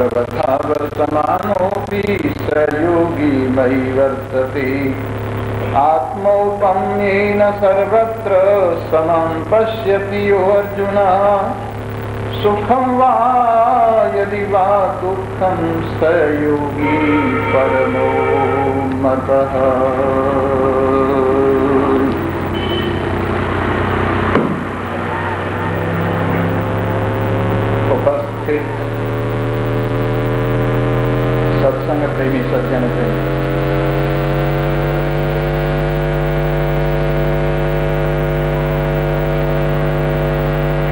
सर्वथा वर्तमानोऽपि स योगी मयि वर्तते। आत्मौपम्येन सर्वत्र समं पश्यति यो अर्जुन। सुखं वा यदि वा दुःखं स योगी परमो मतः। उपस्थित सत्संग प्रेमी सज्जन प्रेमी,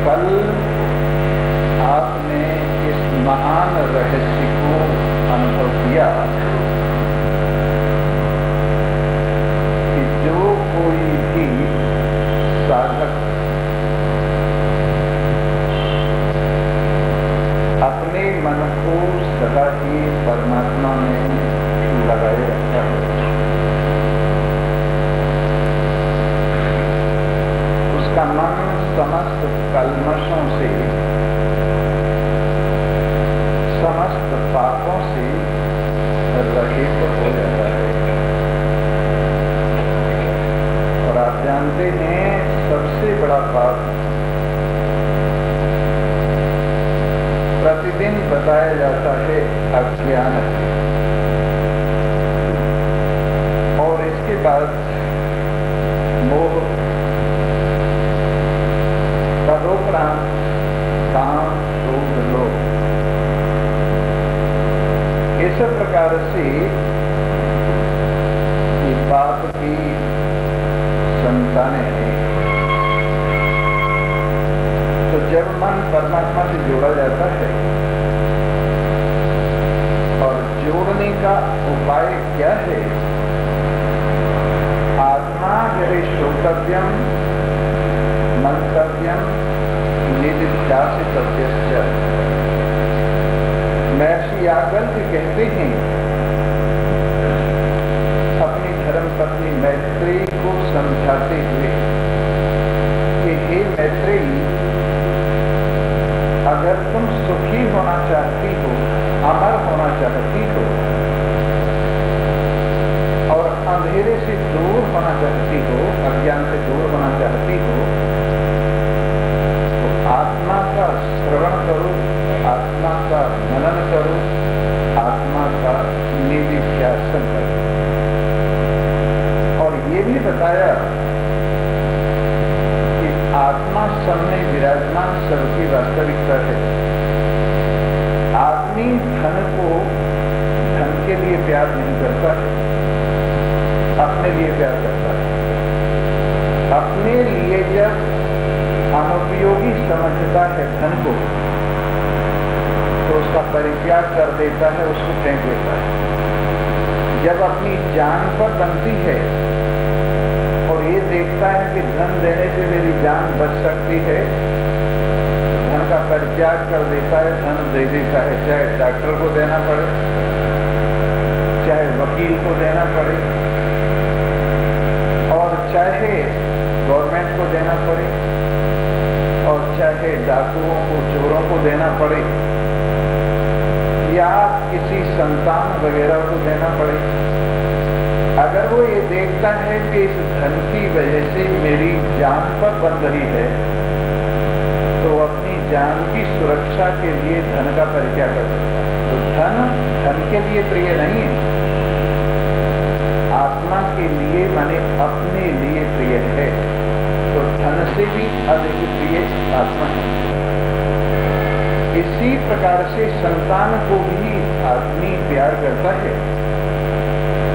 कल आपने इस महान रहस्य को अनुभव किया कि जो कोई भी साधक अपने मन को सदा ही परमात्मा में लगाए रखता है, उसका मन समस्त कल्मषों से, समस्त पापों से रहित हो जाता है। और आप जानते हैं सबसे बड़ा पाप प्रतिदिन बताया जाता है अज्ञान, और इसके बाद मोह, तदोपरांत काम, क्रोध, लोभ। इस प्रकार से ये पाप की संतानें हैं। तो जब मन परमात्मा से जोड़ा जाता है, और जोड़ने का उपाय क्या है? आत्मा यदि श्रोतव्यम मंतव्यम निदिध्यासितव्यश्च। महर्षि याज्ञवल्क्य कहते हैं अपनी धर्मपत्नी मैत्रेयी को समझाते हुए कि हे मैत्रेयी, अगर तुम सुखी होना चाहती हो, अमर होना चाहती हो, और अंधेरे से दूर होना चाहती हो, अज्ञान से दूर होना चाहती हो, तो आत्मा का श्रवण करो, आत्मा का मनन करो, आत्मा का निधिध्यासन करो। और ये भी बताया कि आत्मा सब में विराजमान सबकी वास्तविकता है। आदमी धन को धन के लिए प्यार नहीं करता है, अपने लिए प्यार करता है। अपने लिए जब अनुपयोगी समझता है धन को, तो उसका परित्याग कर देता है, उसको फेंक देता है। जब अपनी जान पर बनती है और ये देखता है कि धन देने से मेरी जान बच सकती है, धन का परित्याग कर देता है, धन दे देता है, चाहे डॉक्टर को देना पड़े, चाहे वकील को देना पड़े, और चाहे गवर्नमेंट को देना पड़े, और चाहे डाकुओं को, चोरों को देना पड़े, या किसी संतान वगैरह को देना पड़े। अगर वो ये देखता है कि इस धन की वजह से मेरी जान पर बन रही है, तो अपनी जान की सुरक्षा के लिए धन का परित्याग कर सकता है। तो धन के लिए प्रिय नहीं है, आत्मा के लिए माने अपने लिए प्रिय है। तो धन से भी अधिक प्रिय आत्मा है। इसी प्रकार से संतान को भी आदमी प्यार करता है,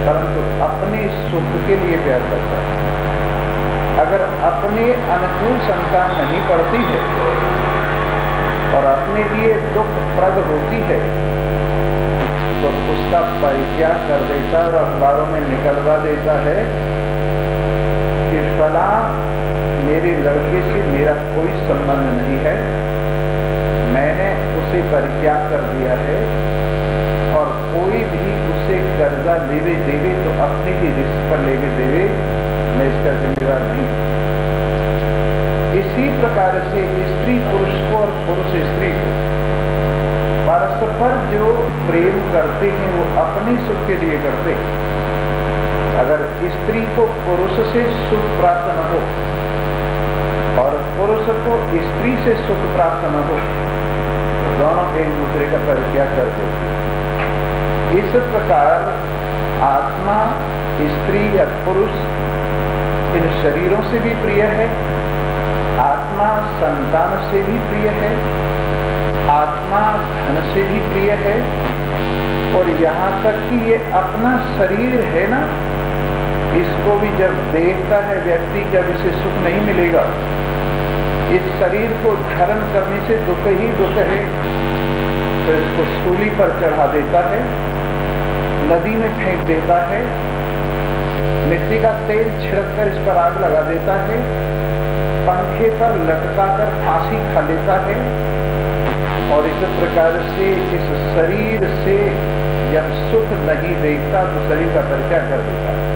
परंतु अपने सुख के लिए प्यार करता है। अगर अपने अनुकूल संतान नहीं पड़ती है और अपने लिए दुखप्रद होती है, तो उसका परित्याग कर देता है और अखबारों में निकलवा देता है कि फला मेरे लड़के से मेरा कोई संबंध नहीं है, मैंने उसे परित्याग कर दिया है, और कोई भी उसे कर्जा लेवे देवे तो अपने ही रिस्क पर लेवे देवे, मैं इसका जिम्मेदार नहीं। इसी प्रकार से स्त्री पुरुष को और पुरुष स्त्री को परस्पर जो करते हैं वो अपने सुख के लिए करते। अगर स्त्री को पुरुष से सुख प्राप्त न हो और पुरुष को स्त्री से सुख प्राप्त न हो तो दोनों एक दूसरे का परित्याग कर देते। इस प्रकार आत्मा स्त्री या पुरुष इन शरीरों से भी प्रिय है, आत्मा संतान से भी प्रिय है, आत्मा धन से भी प्रिय है, और यहाँ तक कि ये अपना शरीर है ना, इसको भी जब देखता है व्यक्ति जब इसे सुख नहीं मिलेगा, इस शरीर को धारण करने से दुख ही दुख है, तो इसको सूली पर चढ़ा देता है, नदी में फेंक देता है, मिट्टी का तेल छिड़ककर इस पर आग लगा देता है, पंखे पर लटकाकर फांसी खा लेता है, और इस प्रकार से इस शरीर से जब सुख नहीं देखता तो शरीर का परित्याग कर देता है।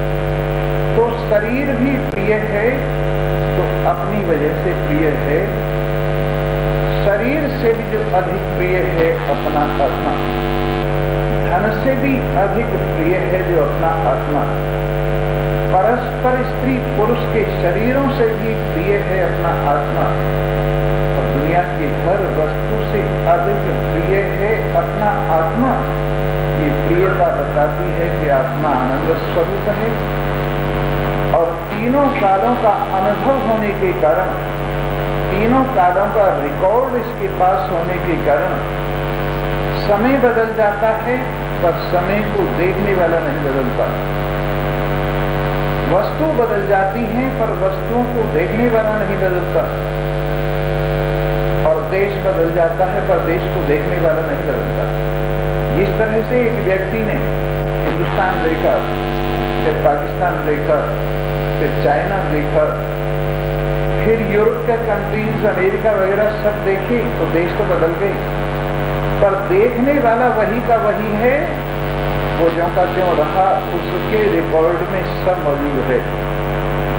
तो शरीर भी प्रिय है तो अपनी वजह से प्रिय है, शरीर से भी जो अधिक प्रिय है अपना आत्मा, धन से भी अधिक प्रिय है जो अपना आत्मा, परस्पर स्त्री पुरुष के शरीरों से भी प्रिय है अपना आत्मा, और दुनिया की हर वस्तु से अधिक प्रिय है अपना आत्मा। ये प्रियता बताती है कि आत्मा आनंद स्वरूप है, और तीनों कालों का अनुभव होने के कारण, तीनों कालों का रिकॉर्ड इसके पास होने के कारण समय बदल जाता है पर समय को देखने वाला नहीं बदलता। वस्तु बदल जाती हैं पर वस्तुओं को देखने वाला नहीं बदलता, और देश बदल जाता है पर देश को देखने वाला नहीं बदलता। जिस तरह से एक व्यक्ति ने हिंदुस्तान देखा, फिर पाकिस्तान देखा, फिर चाइना देखा, फिर यूरोप के कंट्रीज, अमेरिका वगैरह सब देखे तो देश तो बदल गई, पर देखने वाला वही का वही है, वो ज्यों का त्यों रहा, उसके रिकॉर्ड में सब मौजूद है।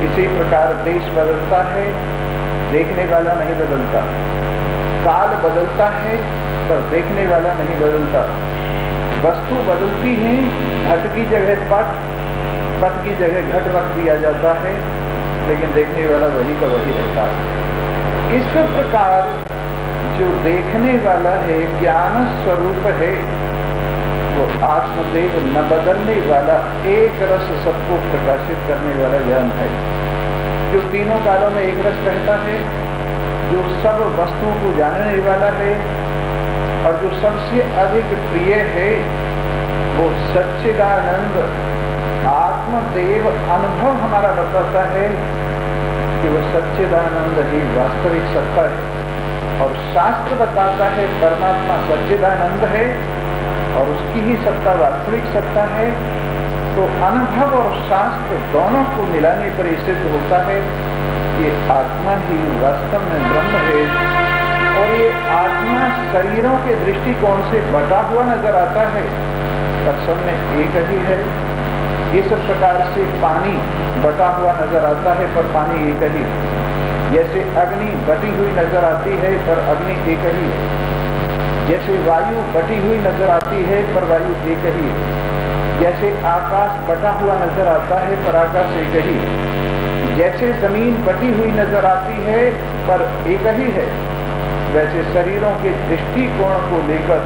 इसी प्रकार देश बदलता है, देखने वाला नहीं बदलता, काल बदलता है पर देखने वाला नहीं बदलता, वस्तु बदलती है, घट की जगह पट, पट की जगह घट रख दिया जाता है, लेकिन देखने वाला वही का वही रहता है। इस प्रकार जो देखने वाला है, ज्ञान स्वरूप है, वो आत्मदेव न बदलने वाला एक रस सबको प्रकाशित करने वाला ज्ञान है, जो तीनों कालों में एक रस रहता है, जो सब वस्तुओं को जानने वाला है, और जो सबसे अधिक प्रिय है वो सच्चिदानंद आत्मदेव। अनुभव हमारा बताता है कि वो सच्चिदानंद ही वास्तविक सत्ता है, और शास्त्र बताता है परमात्मा सच्चिदानंद है और उसकी ही सत्ता वास्तविक सत्ता है। तो अनुभव और शास्त्र दोनों को मिलाने पर सिद्ध होता है ये आत्मा ही वास्तव में ब्रह्म है, और ये आत्मा शरीरों के दृष्टिकोण से बटा हुआ नजर आता है पर सब में एक ही है। इस प्रकार से पानी बटा हुआ नजर आता है पर पानी एक ही, जैसे अग्नि बटी हुई नजर आती है पर अग्नि एक ही है, जैसे वायु बटी हुई नजर आती है पर वायु एक ही है, जैसे आकाश बटा हुआ नजर आता है पर आकाश एक ही है, जैसे जमीन बटी हुई नजर आती है पर एक ही है, वैसे शरीरों के दृष्टिकोण को लेकर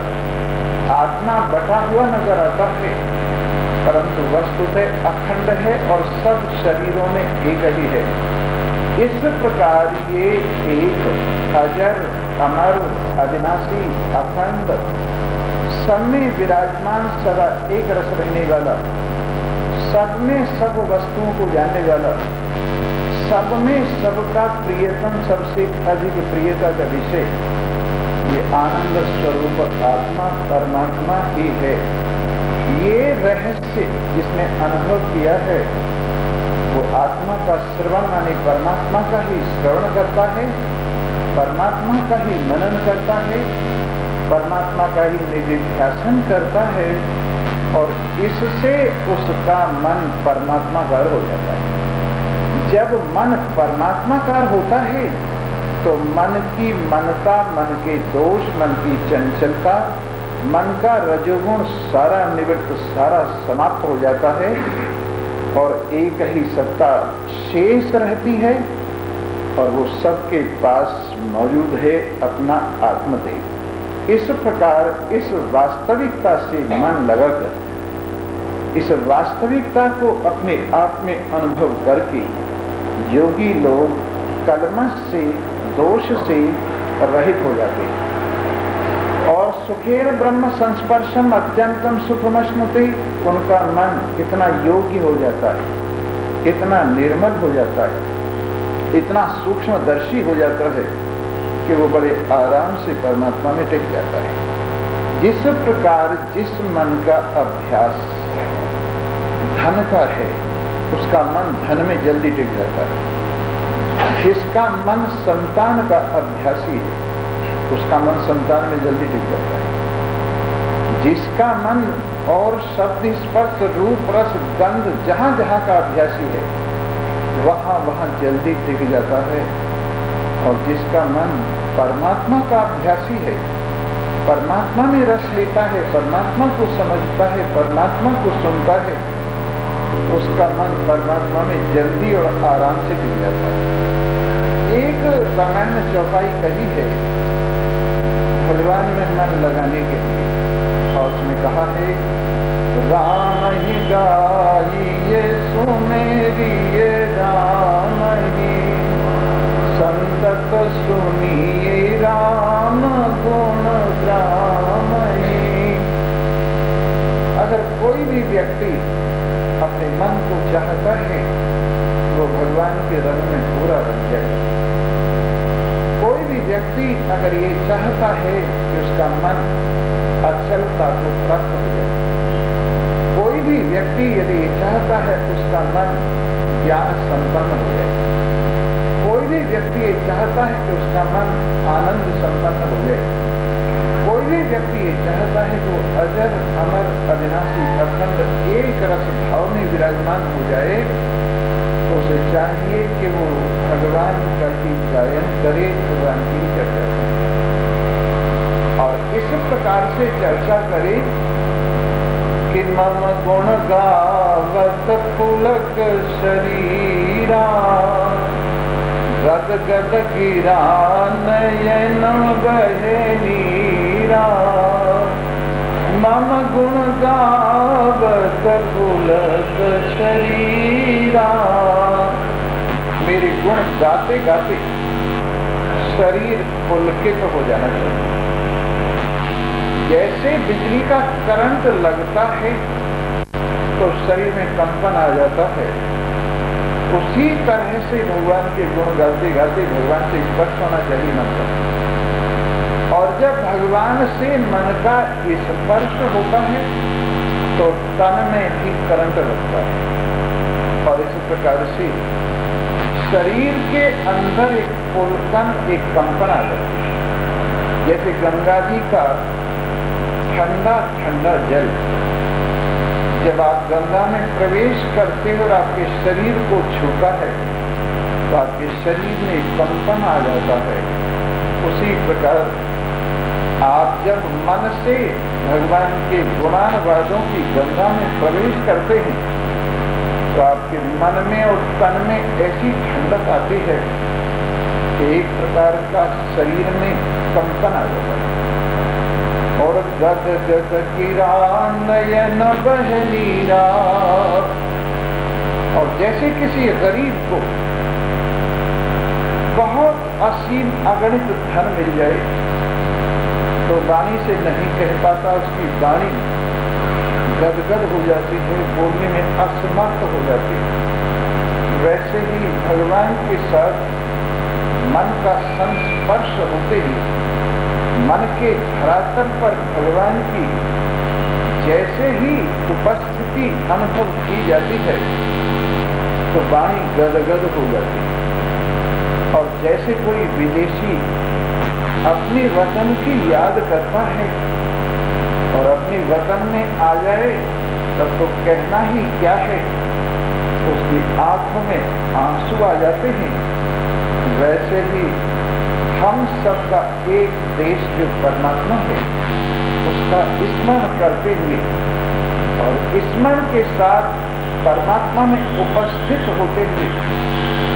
आत्मा बटा हुआ नजर आता है परंतु वस्तुतः अखंड है और सब शरीरों में एक ही है। इस प्रकार ये एक अजर, अमर, अविनाशी, अखंड, सब में विराजमान, सदा एक रस रहने वाला, सब में सब वस्तुओं को जानने वाला, सब में सबका प्रियतम, सबसे अधिक प्रियता का विषय, ये आनंद स्वरूप आत्मा परमात्मा ही है। ये रहस्य जिसने अनुभव किया है वो आत्मा का श्रवण माने परमात्मा का ही श्रवण करता है, परमात्मा का ही मनन करता है, परमात्मा का ही निधिध्यासन करता है, और इससे उसका मन परमात्माकार हो जाता है। जब मन परमात्माकार होता है तो मन की मनता, मन के दोष, मन की चंचलता, मन का रजोगुण सारा निवृत्त, सारा समाप्त हो जाता है और एक ही सत्ता शेष रहती है और वो सबके पास मौजूद है, अपना आत्मदेव। इस प्रकार इस वास्तविकता से मन लगाकर इस वास्तविकता को अपने आप में अनुभव करके योगी लोग कलमश से, दोष से रहित हो जाते हैं और सुखेर ब्रह्म संस्पर्शम अत्यंतम सुखमश्नुते। उनका मन इतना योग्य हो जाता है, इतना निर्मल हो जाता है, इतना सूक्ष्मदर्शी हो जाता है कि वो बड़े आराम से परमात्मा में टिक जाता है। जिस प्रकार जिस मन का अभ्यास धन का है, उसका मन धन में जल्दी टिक जाता है। जिसका मन संतान का अभ्यासी है, उसका मन संतान में जल्दी टिक जाता है। जिसका मन और शब्द, स्पर्श, रूप, रस, गंध जहां जहां का अभ्यासी है, वहां वहां जल्दी टिक जाता है। और जिसका मन परमात्मा का अभ्यासी है, परमात्मा में रस लेता है, परमात्मा को समझता है, परमात्मा को सुनता है, उसका मन परमात्मा में जल्दी और आराम से टिक जाता है। एक सामान्य चौपाई कही है भगवान में मन लगाने के लिए, और उसमें कहा है, राम ही गाइए सुमेरिए राम ही, संतत सुनिए राम गुण राम ही। अगर कोई भी व्यक्ति अपने मन को चाहता है, वो भगवान के रंग में पूरा बन जाए। कोई भी व्यक्ति अगर ये चाहता है कि उसका मन अचलता को प्राप्त हो जाए, कोई भी व्यक्ति यदि ये चाहता है उसका मन ज्ञान संपन्न हो जाए, कोई भी व्यक्ति ये चाहता है कि उसका मन आनंद संपन्न हो जाए, कोई भी व्यक्ति ये चाहता है कि वो अजर अमर अविनाशी अखंड एक रस भाव में विराजमान हो जाए, तो उसे चाहिए कि वो भगवान का ही गायन करे, भगवान की चर्चा करे और इस प्रकार से चर्चा करे कि मम गुण गावत पुलक शरीरा, गद गद गिरा नयन बहे नीरा। मम गुण गावत पुलक शरीरा, मेरे गुण गाते गाते शरीर पुलकित हो जाना चाहिए। जैसे बिजली का करंट लगता है तो शरीर में कंपन आ जाता है, उसी तरह से भगवान के गुण गाते गाते भगवान से स्पर्श होना चाहिए मन का। और जब भगवान से मन का स्पर्श होता है तो तन में भी करंट लगता है और इस प्रकार से शरीर के अंदर एक पुलकन, एक कंपन आ जाती है। जैसे गंगा जी का ठंडा ठंडा जल जब आप गंगा में प्रवेश करते हो और आपके शरीर को छूता है तो आपके शरीर में कंपन आ जाता है। उसी प्रकार आप जब मन से भगवान के गुणानुवादों की गंगा में प्रवेश करते हैं तो आपके मन में और तन में ऐसी ठंडक आती है कि एक प्रकार का शरीर में कंपन आ जाता है। और गद गद गिरा नयन बहे नीरा, और जैसे किसी गरीब को बहुत असीम अगणित धन मिल जाए तो वाणी से नहीं कह पाता, उसकी वाणी गदगद हो जाती है, बोलने में असमर्थ हो जाती है। वैसे ही भगवान के साथ मन का संस्पर्श होते ही मन के धरातल पर भगवान की जैसे ही उपस्थिति अनुभव की जाती है तो वाणी गदगद हो जाती है। और जैसे कोई विदेशी अपने वतन की याद करता है और अपने वतन में आ जाए तब तो कहना ही क्या है, उसकी आंखों में आंसू आ जाते हैं। वैसे ही हम सबका एक देश जो परमात्मा है उसका स्मरण करते हुए और स्मरण के साथ परमात्मा में उपस्थित होते हुए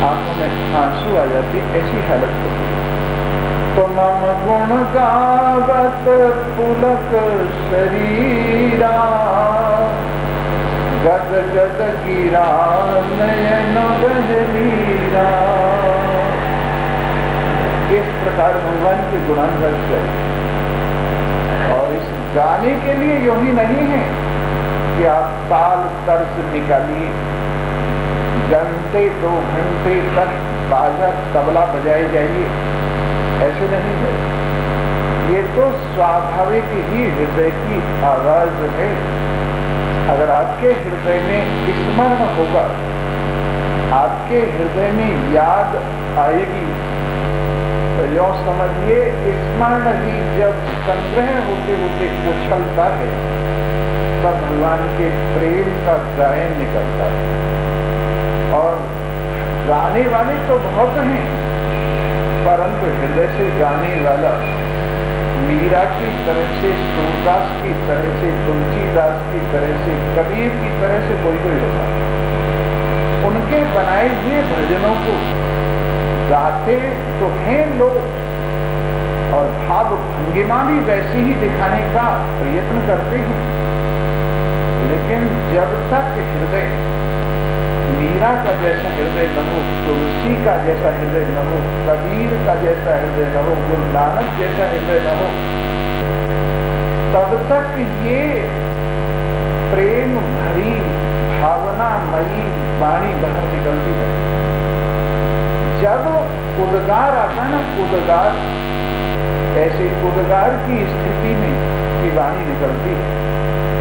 आंखों में आंसू आ जाती, ऐसी हालत होती है। तो मम गुण गावत पुलक शरीरा, गद गद गिरा नयन बहलीरा। इस प्रकार भगवान के गुणान कर, और इस गाने के लिए यूं ही नहीं है कि आप ताल तर्ज निकालिए, घंटे 2 घंटे तक बाजा तबला बजाए जाइए, ऐसे नहीं है। ये तो स्वाभाविक ही हृदय की आवाज है। अगर आपके हृदय में स्मरण होगा, आपके हृदय में याद आएगी, तो यूं समझिए स्मरण ही जब संग्रह होते होते उछलता है, तब भगवान के प्रेम का गायन निकलता है। और गाने वाले तो बहुत हैं, परंतु हृदय से गाने वाला मीरा की तरह से, सूरदास की तरह से, तुलसीदास की तरह से, कबीर की तरह से कोई होता है। उनके बनाए हुए भजनों को गाते तो हैं लोग, और भाव भंगिमा भी वैसे ही दिखाने का प्रयत्न करते हैं, लेकिन जब तक हृदय मीरा का जैसा हृदय न हो, तुलसी का जैसा हृदय न हो, कबीर का जैसा हृदय न हो, गुरु नानक जैसा हृदय न हो, तब तक ये प्रेम भरी भावनामयी वाणी बाहर निकलती है। जब उद्गार आता ना, उद्गार, ऐसे उद्गार की स्थिति में की वाणी निकलती है,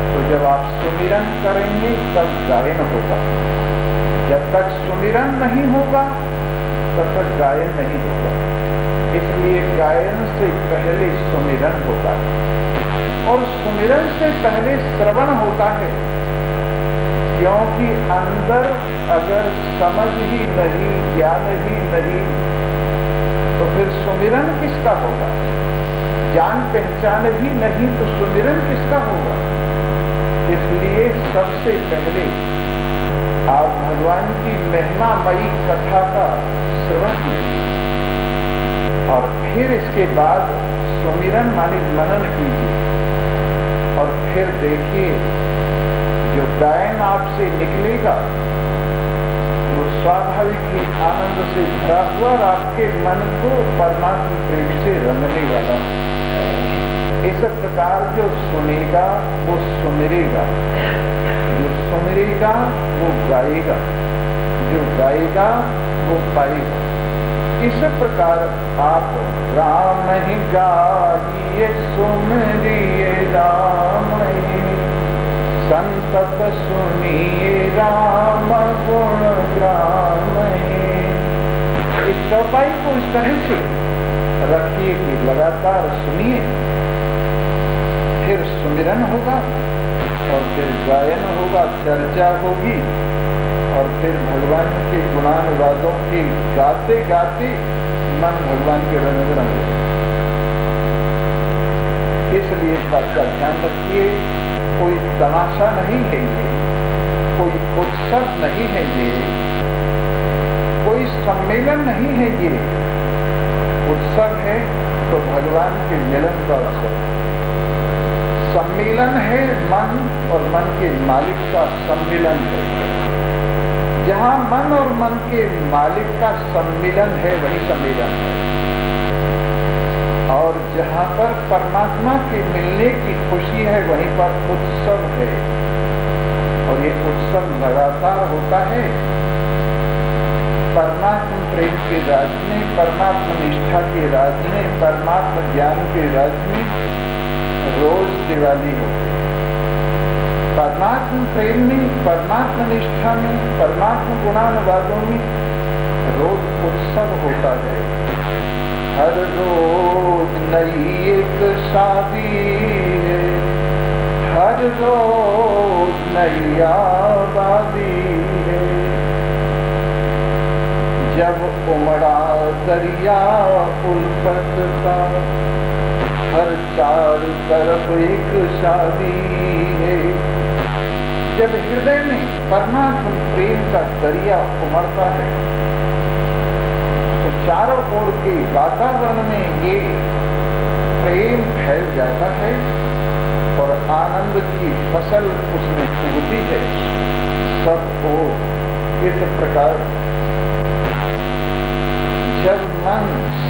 तो जब आप सुमिरन करेंगे तब गायन होगा। जब तक सुमिरन नहीं होगा तब तक गायन नहीं होगा। इसलिए गायन से पहले सुमिरन होता है, और सुमिरन से पहले श्रवण होता है, क्योंकि अंदर अगर समझ ही नहीं, ज्ञान ही नहीं, तो फिर सुमिरन किसका होगा? जान पहचान ही नहीं तो सुमिरन किसका होगा? इसलिए सबसे पहले आप भगवान की महिमामयी कथा का श्रवण कीजिए, और फिर इसके बाद सुमिरन माने मनन कीजिए, और फिर देखिए जो गायन आपसे निकलेगा वो स्वाभाविक ही आनंद से भरा हुआ और आपके मन को परमात्मा प्रेम से रंगने वाला। इस प्रकार जो सुनेगा वो सुमिरेगा, जो सुमिरेगा वो गाएगा, जो गाएगा वो पाएगा। इस प्रकार आप राम ही गाइए सुमिरिए राम ही, संतत सुनिए राम गुण ग्राम ही। इस चौपाई को इस तरह से रखिए कि लगातार सुनिए, फिर सुमिरन होगा, और फिर गायन होगा, चर्चा होगी, और फिर भगवान के गुणानुवादों की गाते गाते मन भगवान के रंग में रंग। इसलिए इस बात का ध्यान रखिए, कोई तमाशा नहीं है ये, कोई उत्सव नहीं है ये, कोई सम्मेलन नहीं है ये। उत्सव है तो भगवान के मिलन का उत्सव, सम्मेलन है मन और मन के मालिक का सम्मिलन है। जहाँ मन और मन के मालिक का सम्मिलन है वही सम्मेलन है, और जहाँ पर परमात्मा के मिलने की खुशी है वहीं पर उत्सव है। और ये उत्सव लगातार होता है परमात्मा प्रेम के राज में, परमात्मा निष्ठा के राज में, परमात्मा ज्ञान के राज में। रोज दिवाली होती है परमात्मा प्रेम में, परमात्मा निष्ठा में, परमात्मा गुणानुवादों में रोज उत्सव होता है। हर रोज नई एक शादी है, हर रोज नई आबादी है। जब उमड़ा दरिया उल्फत का, हर चारों तरफ एक शादी है। जब हृदय में परमात्मा प्रेम का दरिया उमड़ता है तो चारों ओर के वातावरण में ये प्रेम फैल जाता है और आनंद की फसल उसमें उगती है। सब ओर इस प्रकार जब मन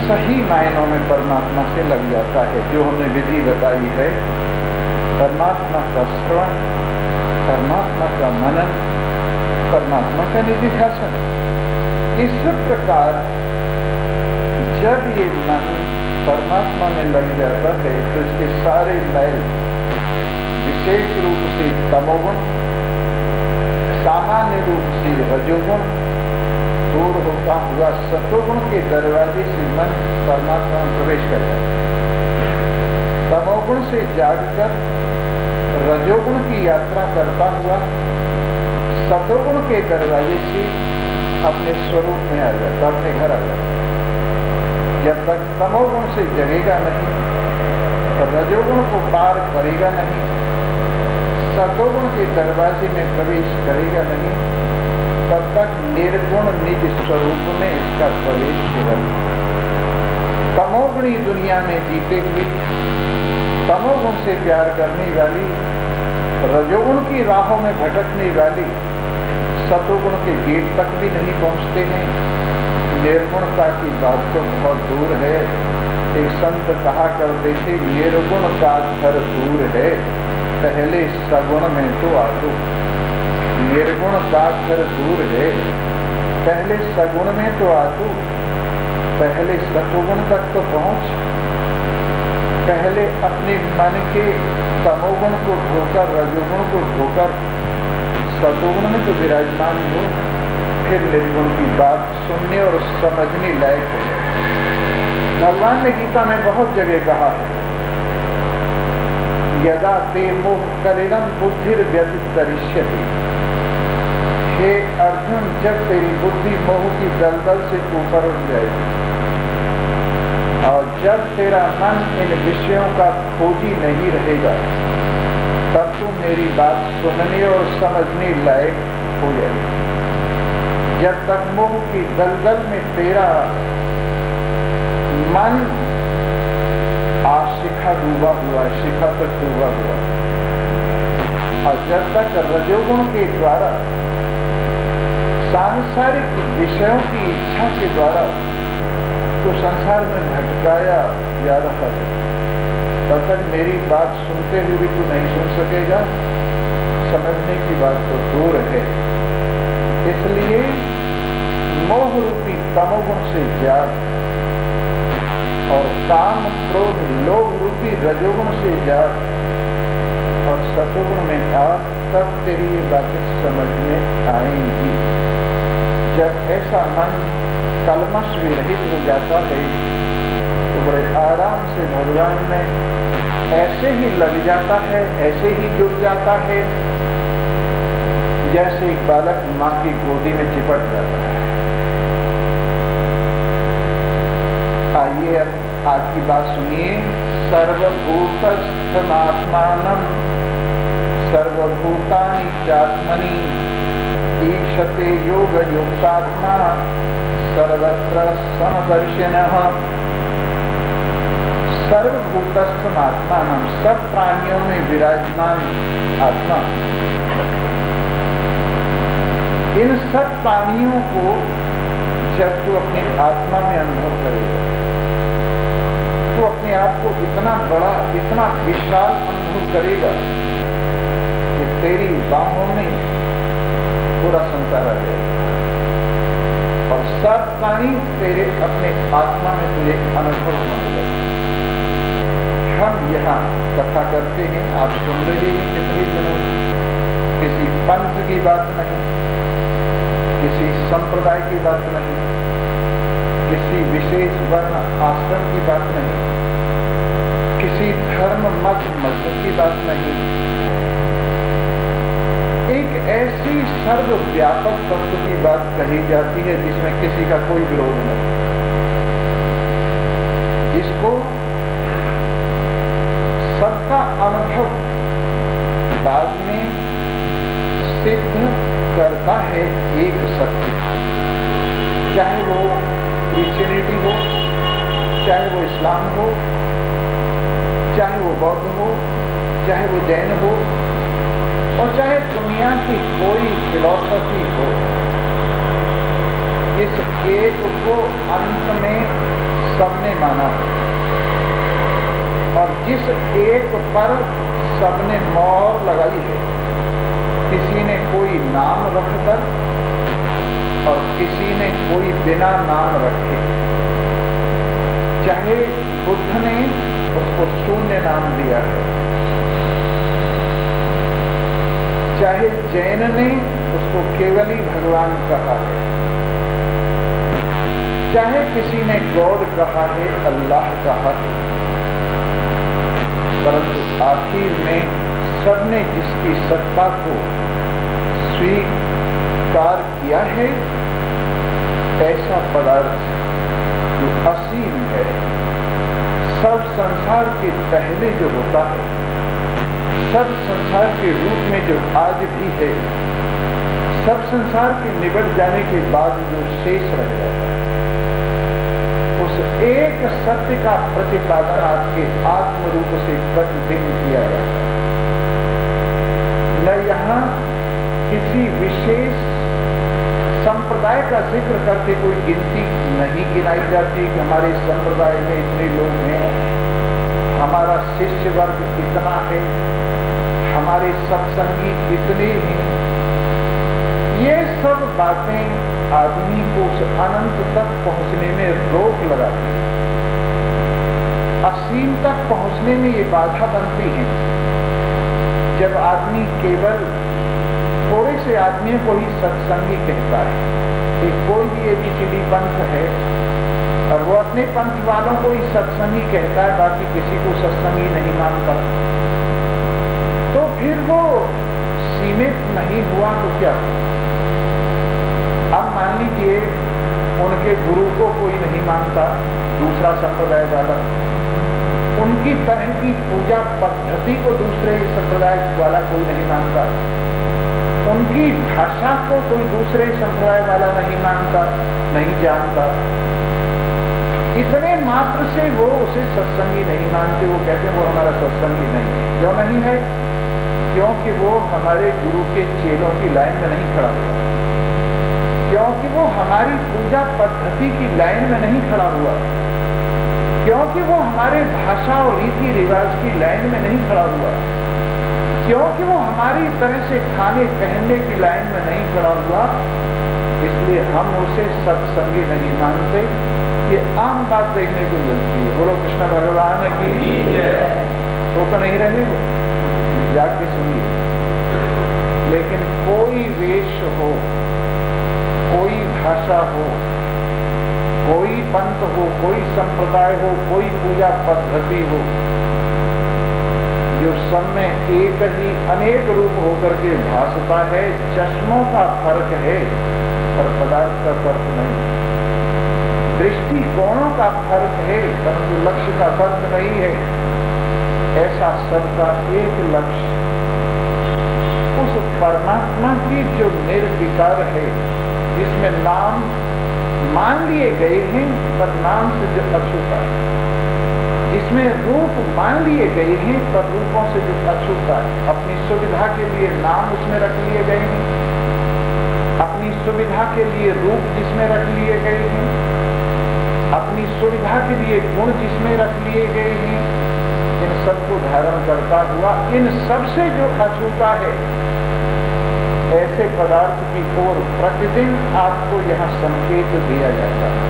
सही मायनों में परमात्मा से लग जाता है, जो हमने विधि बताई है, परमात्मा का श्रवण, परमात्मा का मनन, परमात्मा का निधिध्यासन, इस प्रकार जब ये मन परमात्मा में लग जाता है तो इसके सारे मैल, विशेष रूप से तमोगुण, सामान्य रूप से रजोगुण दूर होता हुआ सतोगुण के दरवाजे से मन परमात्मा में प्रवेश कर जाता है। तमोगुण से जागकर रजोगुण की यात्रा करता हुआ सतोगुण के दरवाजे से अपने स्वरूप में आ जाता, अपने घर आ जाता। जब तक तमोगुण से जगेगा नहीं, रजोगुण को पार करेगा नहीं, सतोगुण के दरवाजे में प्रवेश करेगा नहीं, तब तक निर्गुण निज स्वरूप में इसका प्रवेश रहेगा। तमोगुणी दुनिया में जीते हुए तमोगुण से प्यार करने वाली, रजोगुण की राहों में भटकने वाली सतोगुण के गेट तक भी नहीं पहुंचते हैं। निर्गुणता की बात तो बहुत दूर है। एक संत कहा करते थे, निर्गुण का घर दूर है, पहले सगुण में तो आ तू। निर्गुण का घर दूर है, पहले सगुण में तो आ तू। पहले सतोगुण तक तो पहुंच, पहले अपने मन के तमोगुण को धोकर, रजोगुण को धोकर सतोगुण में तो विराजमान हो, फिर निर्गुण की बात सुनने और समझने लायक हो। भगवान ने गीता में बहुत जगह कहा है, यदा ते मोह कलिनम बुद्धिर व्यतितरिष्यति। हे अर्जुन, जब तेरी बुद्धि मोह की दलदल से ऊपर उठ जाएगी और जब तेरा मन इन विषयों का खोजी नहीं रहेगा, तब तू मेरी बात सुनने और समझने लायक हो जाएगी। जब तक मोह की दलदल में तेरा मन आशिखा डूबा हुआ, शिखा तक डूबा हुआ, और जब तक रजोगुण के द्वारा सांसारिक विषयों की इच्छा के द्वारा तो संसार में भटकाया जा रहा है, तब तक मेरी बात सुनते हुए भी तू नहीं सुन सकेगा। समझने की बात तो दूर है। इसलिए मोह रूपी तमोगुण से जाग और काम, क्रोध, लोभ रूपी रजोगुण से जाग और सतोगुण में आ, तब तेरी ये बातें समझ में आएंगी। जब ऐसा मन कलमश विरहित हो जाता है तो बड़े आराम से भगवान में ऐसे ही लग जाता है, ऐसे ही जुड़ जाता है जैसे एक बालक मां की गोदी में चिपट जाता है। आइए अब आज की बात सुनिए। सर्वभूतस्थमात्मानं सर्वभूतानि चात्मनि ईक्षते योगयुक्तात्मा सर्वत्र समदर्शिनः। सर्वभूतस्थमात्मानं, सब प्राणियों में विराजमान आत्मा, इन सब प्राणियों को जब तू अपनी आत्मा में अनुभव करेगा तो अपने आप को इतना बड़ा, इतना विशाल अनुभव करेगा कि तेरी बाहों में पूरा संसार आ जाएगा और सब प्राणी तेरे अपने आत्मा में तुझे अनुभव होने लगेगा। हम यहाँ कथा करते हैं, आप सुन रहे हैं कितने दिनों से, किसी पंथ की बात नहीं, किसी संप्रदाय की बात नहीं, किसी विशेष वर्ण आश्रम की बात नहीं, किसी धर्म मत मजहब की बात नहीं, एक ऐसी सर्वव्यापक तत्व की बात कही जाती है जिसमें किसी का कोई विरोध नहीं, जिसको करता है एक सत्य, चाहे वो क्रिश्चियनिटी हो, चाहे वो इस्लाम हो, चाहे वो बौद्ध हो, चाहे वो जैन हो, और चाहे दुनिया की कोई फिलॉसफी हो, इस एक को अंत में सबने माना है और जिस एक पर सबने मोहर लगाई है, किसी ने कोई नाम रखकर और किसी ने कोई बिना नाम रखे। चाहे बुद्ध ने उसको शून्य नाम दिया है, चाहे जैन ने उसको केवल ही भगवान कहा है, चाहे किसी ने गॉड कहा है, अल्लाह कहा है, परंतु आखिर में सबने जिसकी सत्ता को स्वीकार किया है, ऐसा पदार्थ जो असीम है, सब संसार के पहले जो होता है, सब संसार के रूप में जो आज भी है, सब संसार के निबट जाने के बाद जो शेष रह जाता है, उस एक सत्य का प्रतिपादन आपके आत्म रूप से प्रतिदिन किया जाता है। न यहाँ किसी विशेष संप्रदाय का जिक्र करके कोई गिनती नहीं गिनाई जाती कि हमारे संप्रदाय में इतने लोग हैं, हमारा शिष्य वर्ग इतना है, हमारे सत्संगी इतने हैं। ये सब बातें आदमी को उस अनंत तक पहुंचने में रोक लगाती हैं, असीम तक पहुंचने में ये बाधा बनती है। जब आदमी केवल थोड़े से आदमियों को ही सत्संगी कहता है, कि कोई भी ABCD पंथ है और वो अपने पंथ वालों को ही सत्संगी कहता है, बाकी किसी को सत्संगी नहीं मानता, तो फिर वो सीमित नहीं हुआ तो क्या हुआ? अब मान लीजिए उनके गुरु को कोई नहीं मानता, दूसरा संप्रदाय वाला, उनकी तरह की पूजा पद्धति को दूसरे संप्रदाय वाला कोई नहीं मानता, उनकी भाषा को कोई दूसरे संप्रदाय वाला नहीं मानता, नहीं जानता, इतने मात्र से वो उसे सत्संगी नहीं मानते। वो कहते हैं वो हमारा सत्संगी नहीं है। क्यों नहीं है? क्योंकि वो हमारे गुरु के चेलों की लाइन में नहीं खड़ा हुआ, क्योंकि वो हमारी पूजा पद्धति की लाइन में नहीं खड़ा हुआ, क्योंकि वो हमारे भाषा और रीति रिवाज की लाइन में नहीं खड़ा हुआ, क्योंकि वो हमारी तरह से खाने पहनने की लाइन में नहीं खड़ा हुआ, इसलिए हम उसे सत्संगी नहीं मानते। ये आम बात देखने को मिलती है। बोलो कृष्ण भगवान की जय। तो नहीं रहे हो, जाके सुनिए। लेकिन कोई वेश हो, कोई भाषा हो, कोई पंथ हो, कोई संप्रदाय हो, कोई पूजा पद्धति हो, जो सब में एक ही अनेक रूप होकर के भासता है, चश्मों का फर्क है पर पदार्थ का फर्क नहीं, दृष्टिकोणों का फर्क है परंतु लक्ष्य का फर्क नहीं है। ऐसा सबका एक लक्ष्य उस परमात्मा की जो निर्विकार है, जिसमें नाम मान लिए गए हैं पर नाम से जो अछूता है, जिसमें रूप मान लिए गए हैं पर रूपों से जो अछूता है। अपनी सुविधा के लिए नाम उसमें रख लिए गए हैं, अपनी सुविधा के लिए रूप जिसमें रख लिए गए हैं, अपनी सुविधा के लिए गुण जिसमें रख लिए गए हैं, इन सबको धारण करता हुआ इन सबसे जो अछूता है, ऐसे पदार्थ की ओर प्रतिदिन आपको यहाँ संकेत दिया जाता है।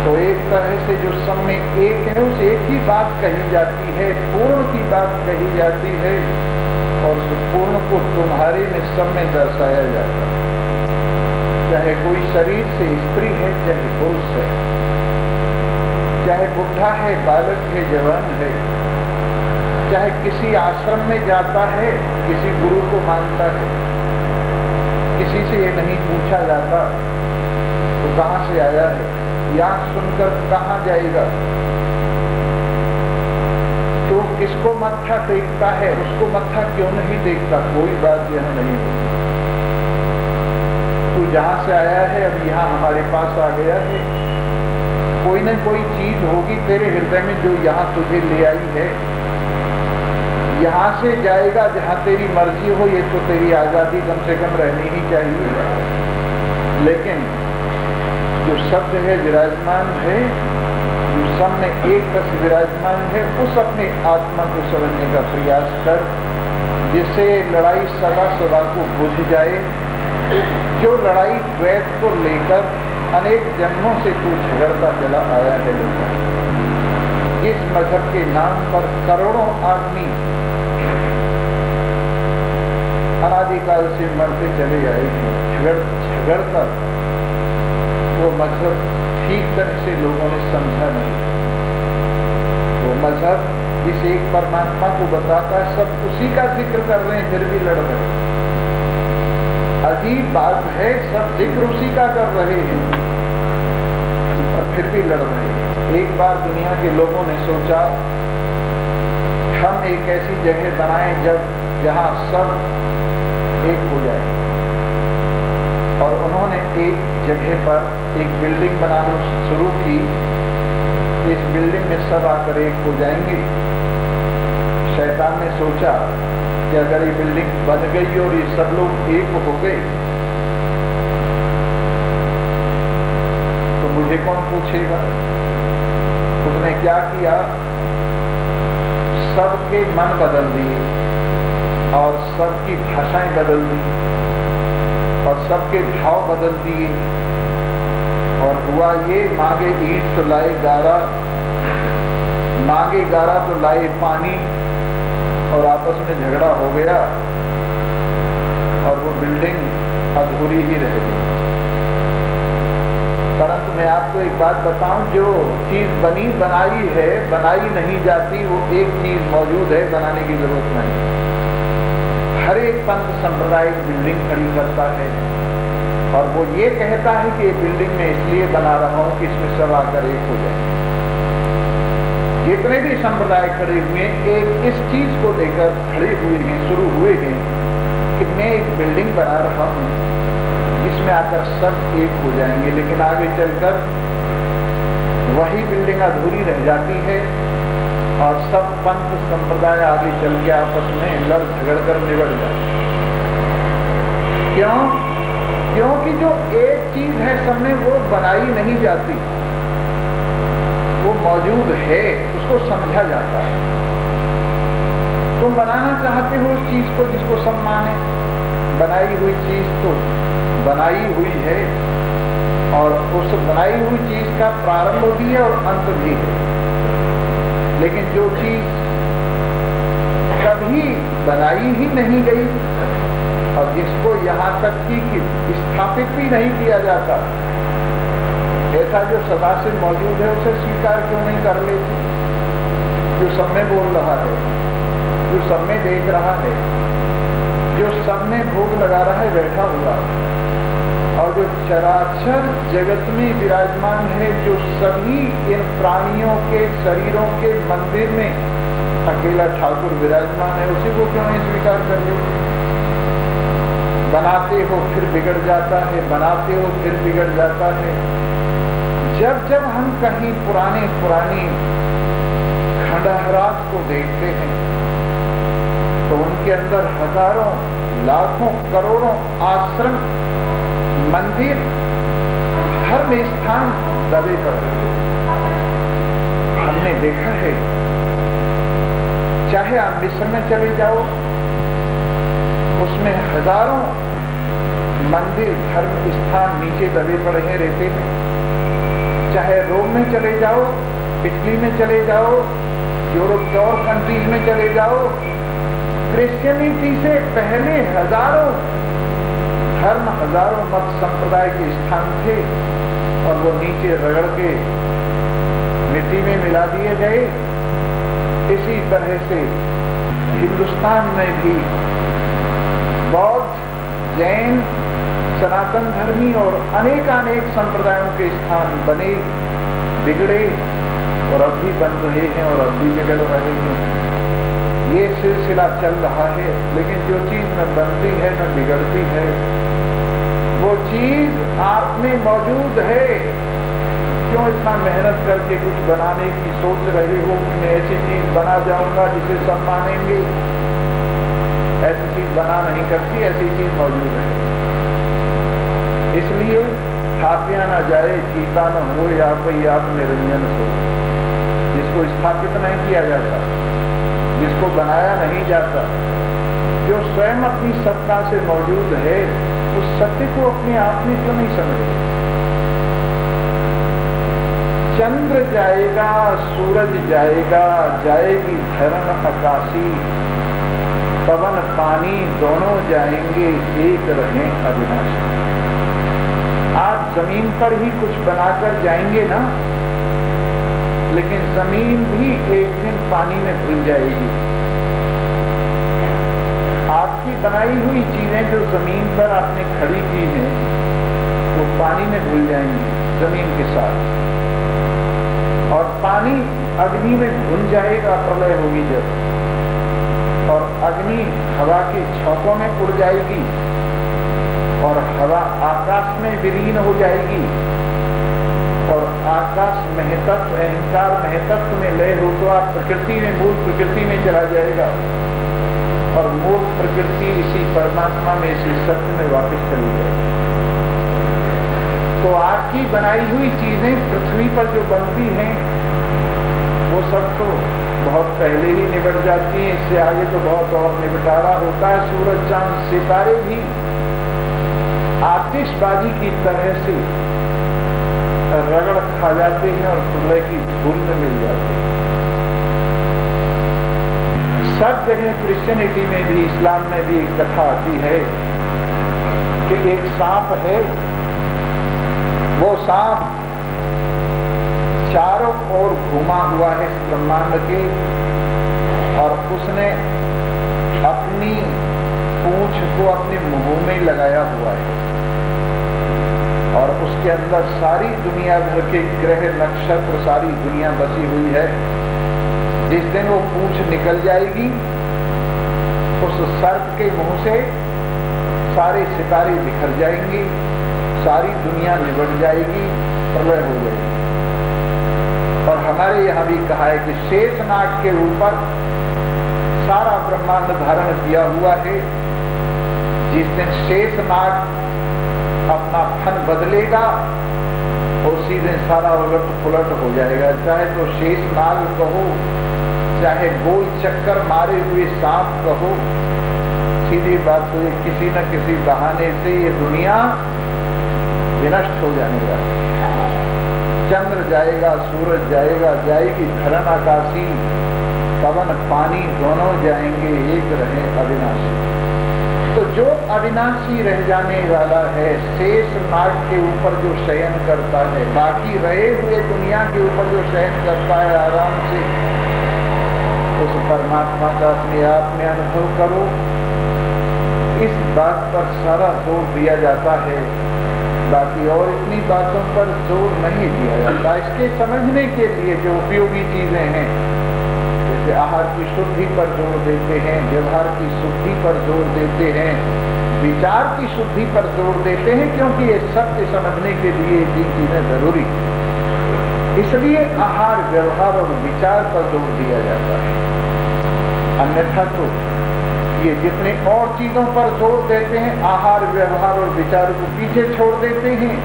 तो एक तरह से जो सब में एक है, उस एक ही बात कही जाती है, पूर्ण की बात कही जाती है, और उस पूर्ण को तुम्हारे में सब में दर्शाया जाता है। चाहे कोई शरीर से स्त्री है, चाहे पुरुष है, चाहे बुढ़ा है, बालक है, जवान है, चाहे किसी आश्रम में जाता है, किसी गुरु को मानता है, किसी से ये नहीं पूछा जाता तो कहां से आया है, या सुनकर कहां जाएगा, तो किसको मत्था टेकता है, उसको मत्था क्यों नहीं टेकता, कोई बात यह नहीं होती। तू जहां से आया है अब यहाँ हमारे पास आ गया है। कोई न कोई चीज होगी तेरे हृदय में जो यहाँ तुझे ले आई है। यहाँ से जाएगा जहाँ तेरी मर्जी हो, ये तो तेरी आजादी कम से कम रहनी ही चाहिए। लेकिन जो सब जगह विराजमान है, जो सब में एक रस विराजमान है, उस अपने आत्मा को समझने का प्रयास कर, जिससे लड़ाई सदा सदा को बुझ जाए। जो लड़ाई द्वैत को लेकर अनेक जन्मों से तू झगड़ता चला आया है। इस मजहब के नाम पर करोड़ों आदमी अनादिकाल से मरते चले आए हैं। झगड़कर वो मजहब ठीक तरह से लोगों ने समझा नहीं। वो मजहब इस एक परमात्मा को बताता है, सब उसी का जिक्र कर रहे हैं, फिर भी लड़ रहे हैं। अजीब बात है, सब जिक्र उसी का कर रहे हैं और फिर भी लड़ रहे हैं। एक बार दुनिया के लोगों ने सोचा हम एक ऐसी जगह बनाएं जहां सब एक हो जाए, और उन्होंने एक जगह पर एक बिल्डिंग बनाना शुरू की। इस बिल्डिंग में सब आकर एक हो जाएंगे। शैतान ने सोचा कि अगर ये बिल्डिंग बन गई और ये सब लोग एक हो गए तो मुझे कौन पूछेगा। उसने क्या किया, सबके मन बदल दिए और सबकी भाषाएं बदल दी और सबके भाव बदल दिए। और हुआ ये, मांगे ईंट तो लाए गारा, मांगे गारा तो लाए पानी, और आपस में झगड़ा हो गया और वो बिल्डिंग अधूरी ही रह गई। परंतु मैं आपको एक बात बताऊं, जो चीज बनी बनाई है, बनाई नहीं जाती। वो एक चीज मौजूद है, बनाने की जरूरत नहीं। हर एक पंथ संप्रदाय बिल्डिंग खड़ी करता है और वो ये कहता है कि ये बिल्डिंग मैं इसलिए बना रहा हूं कि इसमें सब आकर एक हो जाए। जितने भी संप्रदाय खड़े हुए एक इस चीज को लेकर खड़े हुए हैं, शुरू हुए हैं कि मैं एक बिल्डिंग बना रहा हूं जिसमें आकर सब एक हो जाएंगे। लेकिन आगे चलकर वही बिल्डिंग अधूरी रह जाती है और सब पंथ संप्रदाय आगे चल के आपस में लड़ झगड़ कर निबड़ जाते। क्यों? क्योंकि जो एक चीज है सब में, वो बनाई नहीं जाती, वो मौजूद है, उसको समझा जाता है। तुम बनाना चाहते हो उस चीज को जिसको सब माने। बनाई हुई चीज तो बनाई हुई है और उस बनाई हुई चीज का प्रारंभ भी है और अंत भी है। लेकिन जो चीज कभी बनाई ही नहीं गई और जिसको यहाँ तक कि स्थापित भी नहीं किया जाता, ऐसा जो सदा से मौजूद है उसे स्वीकार क्यों नहीं कर लेते? जो सब में बोल रहा है, जो सब में देख रहा है, जो सब में भोग लगा रहा है बैठा हुआ, और जो चराचर जगत में विराजमान है, जो सभी इन प्राणियों के शरीरों के मंदिर में अकेला ठाकुर विराजमान है, उसी को क्यों नहीं स्वीकार कर लेते? बनाते हो फिर बिगड़ जाता है, बनाते हो फिर बिगड़ जाता है। जब जब हम कहीं पुरानी खंडहरात को देखते हैं तो उनके अंदर हजारों लाखों करोड़ों आश्रम मंदिर धर्म स्थान दबे पड़े। हमने देखा है, चाहे आप मिस्र में चले जाओ, उसमें हजारों मंदिर धर्म स्थान नीचे दबे पड़े हैं रेते में। चाहे रोम में चले जाओ, इटली में चले जाओ, यूरोप के और कंट्रीज में चले जाओ, क्रिश्चियनिटी से पहले हजारों धर्म, हजारों मत संप्रदाय के स्थान थे और वो नीचे रगड़ के मिट्टी में मिला दिए गए। इसी तरह से हिंदुस्तान में भी बौद्ध, जैन, सनातन धर्मी और अनेकानेक संप्रदायों के स्थान बने, बिगड़े और अब भी बन रहे हैं और अब भी बिगड़ रहे हैं। ये सिलसिला चल रहा है। लेकिन जो चीज न बनती है न बिगड़ती है, वो चीज आप में मौजूद है, क्यों इतना मेहनत करके कुछ बनाने की सोच रहे हो कि मैं ऐसी चीज बना जाऊंगा जिसे सब मानेंगे? ऐसी चीज बना नहीं करती, ऐसी चीज मौजूद है। इसलिए स्थापिया न जाए चीता न हो, आप निरंजन सो। जिसको स्थापित नहीं किया जाता, जिसको बनाया नहीं जाता, जो स्वयं अपनी सत्ता से मौजूद है, उस सत्य को अपने आप में क्यों नहीं समझे? चंद्र जाएगा, सूरज जाएगा, जाएगी धरन आकाशी, पवन पानी दोनों जाएंगे, एक रहें अविनाशी। आप जमीन पर ही कुछ बनाकर जाएंगे ना, लेकिन जमीन भी एक दिन पानी में घुल जाएगी। आपकी बनाई हुई चीजें जो जमीन पर आपने खड़ी की हैं, वो पानी में घुल जाएंगी जमीन के साथ, और पानी अग्नि में घुल जाएगा, प्रलय होगी जब, और अग्नि हवा के झोंकों में उड़ जाएगी, और हवा आकाश में विलीन हो जाएगी, और आकाश महतत्व, अहंकार महतत्व में लय हो तो आप प्रकृति में, मूल प्रकृति में चला जाएगा, और मूल प्रकृति इसी परमात्मा में, इसी सत्य में वापस चली जाएगी। तो आपकी बनाई हुई चीजें पृथ्वी पर जो बनती हैं, वो सब तो बहुत पहले ही निबट जाती हैं। इससे आगे तो बहुत और निबटारा होता है। सूरज चांद सितारे भी आतिशबाजी की तरह से रगड़ खा जाते हैं और प्रलय की धूल में मिल जाते हैं। सब जगह क्रिश्चियनिटी में भी, इस्लाम में भी एक कथा आती है कि एक सांप है, वो सांप चारों ओर घूमा हुआ है इस ब्रह्मांड के, और उसने अपनी पूंछ को अपने मुंह में लगाया हुआ है, और उसके अंदर सारी दुनिया भर के ग्रह नक्षत्र, सारी दुनिया बसी हुई है। जिस दिन वो पूंछ निकल जाएगी, उस सर्प के मुंह से सारे सितारे बिखर जाएंगे, सारी दुनिया निबट जाएगी, प्रलय हो जाएगी। और हमारे यहाँ भी कहा है कि शेषनाग के ऊपर सारा ब्रह्मांड धारण किया हुआ है। जिस दिन शेषनाग अपना फन बदलेगा, उसी दिन सारा उलट पुलट हो जाएगा। चाहे तो शेषनाग कहो, चाहे गोल चक्कर मारे हुए सांप कहो, सीधी बात तो ये किसी न किसी बहाने से ये दुनिया विनष्ट हो जाने वाली। चंद्र जाएगा, सूरज जाएगा, जाएगी धरन आकाशी, पवन पानी दोनों जाएंगे, एक रहे अविनाशी। तो जो अविनाशी रह जाने वाला है, शेष नाग के ऊपर जो शयन करता है, बाकी रहे हुए दुनिया के ऊपर जो शयन करता है आराम से, उस परमात्मा का अपने आप में अनुभव करो। इस बात पर सारा जोर दिया जाता है, बाकी और इतनी बातों पर जोर नहीं दिया जाता। इसके समझने के लिए जो उपयोगी चीजें हैं, जैसे आहार की शुद्धि पर जोर देते हैं, व्यवहार की शुद्धि पर जोर देते हैं, विचार की शुद्धि पर जोर देते हैं, क्योंकि ये सत्य समझने के लिए ये चीजें जरूरी, इसलिए आहार, व्यवहार और विचार पर जोर दिया जाता है। अन्यथा तो ये जितने और चीजों पर जोर देते हैं, आहार, व्यवहार और विचार को पीछे छोड़ देते हैं,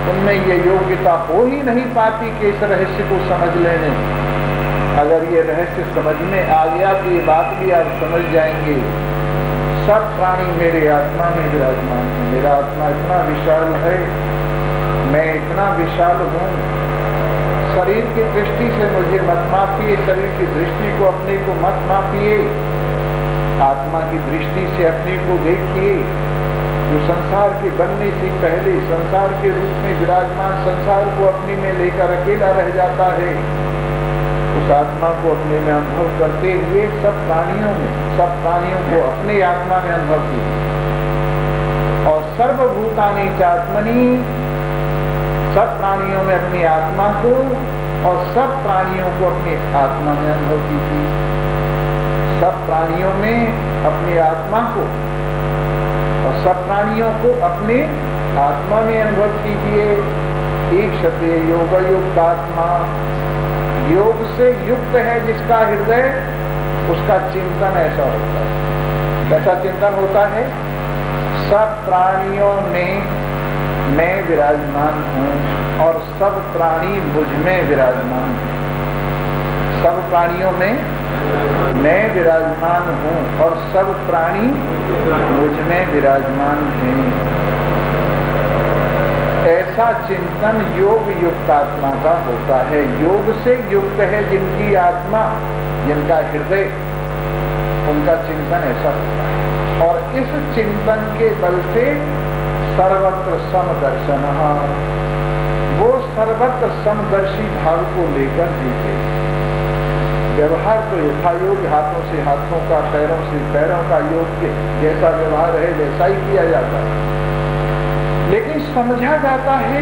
उनमें ये योग्यता हो ही नहीं पाती कि इस रहस्य को समझ लेने। अगर ये रहस्य समझ में आ गया तो ये बात भी आप समझ जाएंगे, सब प्राणी मेरे आत्मा में विराजमान है। मेरा आत्मा इतना विशाल है, मैं इतना विशाल हूँ। शरीर की दृष्टि से मुझे मत मापिए, शरीर की दृष्टि को अपने को मत मापिए, आत्मा की दृष्टि से अपने को देखिए। जो संसार के बनने से पहले संसार के रूप में विराजमान, संसार को अपने में लेकर अकेला रह जाता है, उस आत्मा को अपने में अनुभव करते हुए सब प्राणियों को अपने आत्मा में अनुभव किया। और सर्वभूतानि चात्मनि, सब प्राणियों में अपनी आत्मा को और सब प्राणियों को अपनी आत्मा में अनुभव कीजिए। सब प्राणियों में अपनी आत्मा को और सब प्राणियों को अपने आत्मा में अनुभव कीजिए। ईक्षते योग युक्त आत्मा, योग से युक्त है जिसका हृदय, उसका चिंतन ऐसा होता है। कैसा चिंतन होता है? सब प्राणियों में मैं विराजमान हूँ और सब प्राणी मुझ में विराजमान हैं। सब प्राणियों में मैं विराजमान हूँ और सब प्राणी मुझ में विराजमान हैं। ऐसा चिंतन योग युक्त आत्मा का होता है। योग से युक्त है जिनकी आत्मा, जिनका हृदय, उनका चिंतन ऐसा होता है। और इस चिंतन के बल से सर्वत्र समदर्शन, वो सर्वत्र समदर्शी भाव को लेकर जीते। व्यवहार तो यथायोग, हाथों से हाथों का, पैरों से पैरों का योग के जैसा व्यवहार है वैसा ही किया जाता है, लेकिन समझा जाता है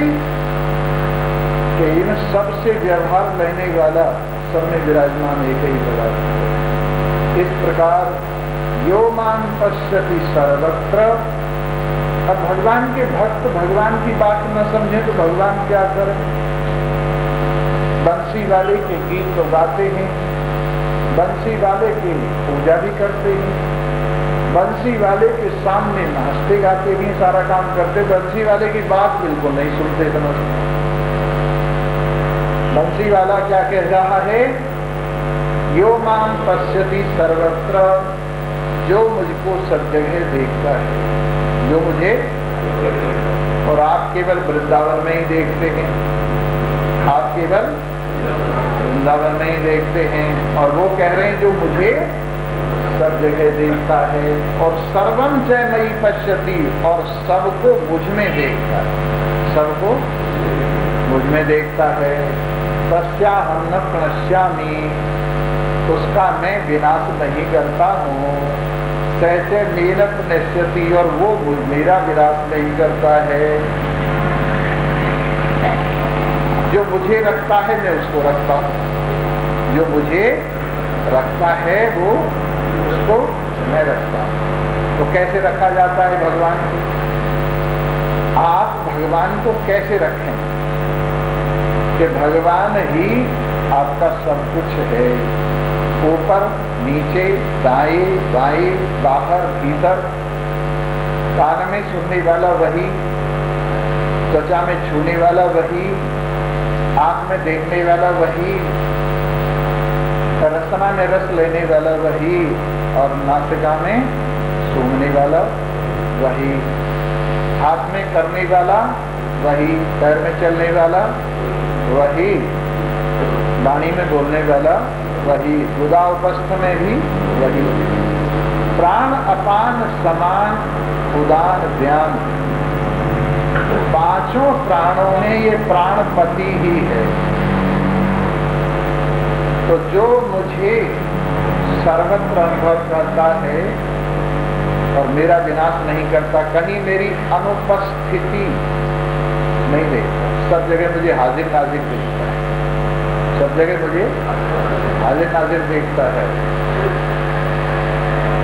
कि इन सबसे व्यवहार लेने वाला सब में विराजमान एक ही पदार्थ है। इस प्रकार यो मां पश्यति सर्वत्र। अब भगवान के भक्त भगवान की बात न समझे तो भगवान क्या करें? बंसी वाले के गीत तो गाते हैं, बंसी वाले की पूजा भी करते हैं, बंसी वाले के सामने नाचते गाते भी सारा काम करते, बंसी वाले की बात बिल्कुल नहीं सुनते समझते। बंसी वाला क्या कह रहा है? यो मां पश्यति सर्वत्र, जो मुझको सब जगह देखता है, जो मुझे, और आप केवल वृंदावन में ही देखते हैं, आप केवल वृंदावन में ही देखते हैं। और वो कह रहे हैं जो मुझे सब जगह देखता है और सर्वं च मयि पश्यति, और सबको मुझ में देखता है, सबको मुझ में देखता है। तस्याहं न प्रणश्यामि, उसका मैं विनाश नहीं करता हूँ। सहते मेनत नश्यति, और वो मेरा विनाश नहीं करता है। जो मुझे रखता है मैं उसको रखता हूँ, जो मुझे रखता है वो उसको मैं रखता हूँ। तो कैसे रखा जाता है भगवान को? आप भगवान को कैसे रखें कि भगवान ही आपका सब कुछ है, ऊपर नीचे दाएं बाएं बाहर भीतर, कान में सुनने वाला वही, त्वचा में छूने वाला वही, आंख में देखने वाला वही, रसना में रस लेने वाला वही, और नासिका में सूंघने वाला वही, हाथ में करने वाला वही, पैर में चलने वाला वही, वाणी में बोलने वाला वही, गुदा उपस्थ में भी वही। प्राण अपान समान उदान ध्यान, पांचों प्राणों में ये प्राणपति ही है। तो जो मुझे सर्वत्र अनुभव करता है और मेरा विनाश नहीं करता, कहीं मेरी अनुपस्थिति नहीं देखता, सब जगह मुझे हाजिर नाजिर देखता है, सब जगह मुझे हाजिर नाजिर देखता है,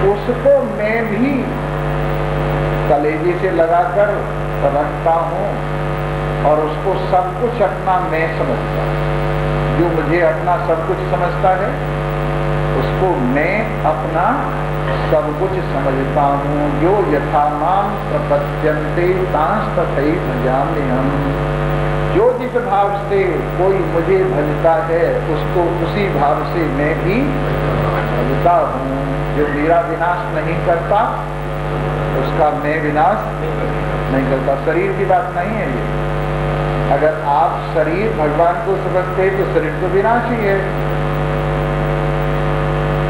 उसको मैं भी कलेजे से लगाकर रखता हूँ और उसको सब कुछ अपना मैं समझता हूँ। जो मुझे अपना सब कुछ समझता है उसको मैं अपना सब कुछ समझता हूँ। जो यथा माम प्रपद्यन्ते तांस तथैव भजाम्यहम्, जो जिस भाव से कोई मुझे भजता है उसको उसी भाव से मैं भी भजता हूँ। जो मेरा विनाश नहीं करता उसका मैं विनाश नहीं करता। शरीर की बात नहीं है ये। अगर आप शरीर भगवान को समझते हैं तो शरीर तो विनाशी है।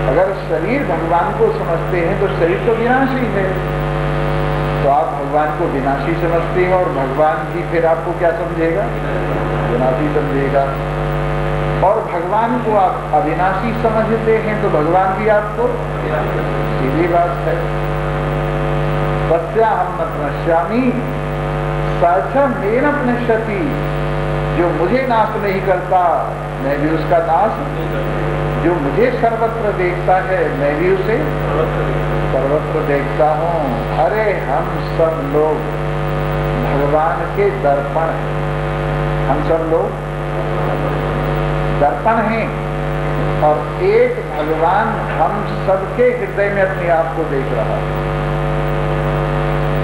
अगर शरीर भगवान को समझते हैं तो शरीर तो विनाशी है। तो आप भगवान को विनाशी समझते हैं और भगवान भी फिर आपको क्या समझेगा? विनाशी समझेगा। और भगवान को आप अविनाशी समझते हैं तो भगवान भी आपको, सीधी बात है। तस्याहं न प्रणश्यामि स मेन प्नश्यति, जो मुझे नाश नहीं करता मैं भी उसका नाश, जो मुझे सर्वत्र देखता है मैं भी उसे सर्वत्र देखता हूँ, अरे हम सब लोग भगवान के दर्पण हैं। हम सब लोग दर्पण हैं और एक भगवान हम सबके हृदय में अपने आप को देख रहा है।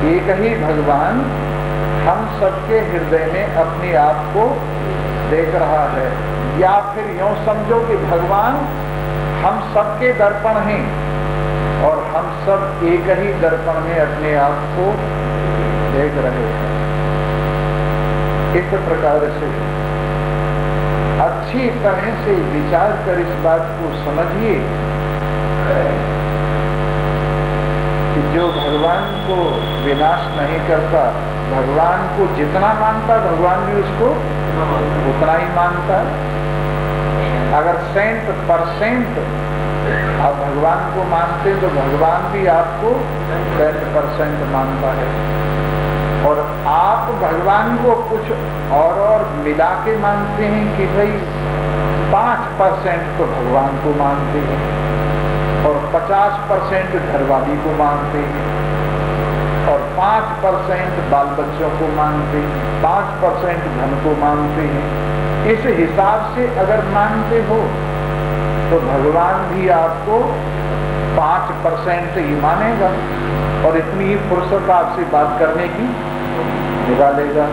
एक ही भगवान हम सबके हृदय में अपने आप को देख रहा है। या फिर यूं समझो कि भगवान हम सबके दर्पण हैं और हम सब एक ही दर्पण में अपने आप को देख रहे हैं। इस प्रकार से अच्छी तरह से विचार कर इस बात को समझिए कि जो भगवान को विनाश नहीं करता, भगवान को जितना मानता भगवान भी उसको उतना ही मानता। अगर 100% आप भगवान को मानते तो भगवान भी आपको 100% मानता है। और आप भगवान को कुछ और मिला के मानते हैं कि भाई 5% तो भगवान को मानते हैं और 50% घरवाली को मानते हैं और 5% बाल बच्चों को मानते हैं, 5% धन को मानते हैं। इस हिसाब से अगर मानते हो तो भगवान भी आपको 5% ही मानेगा और इतनी ही फुर्सत आपसे बात करने की निकालेगा।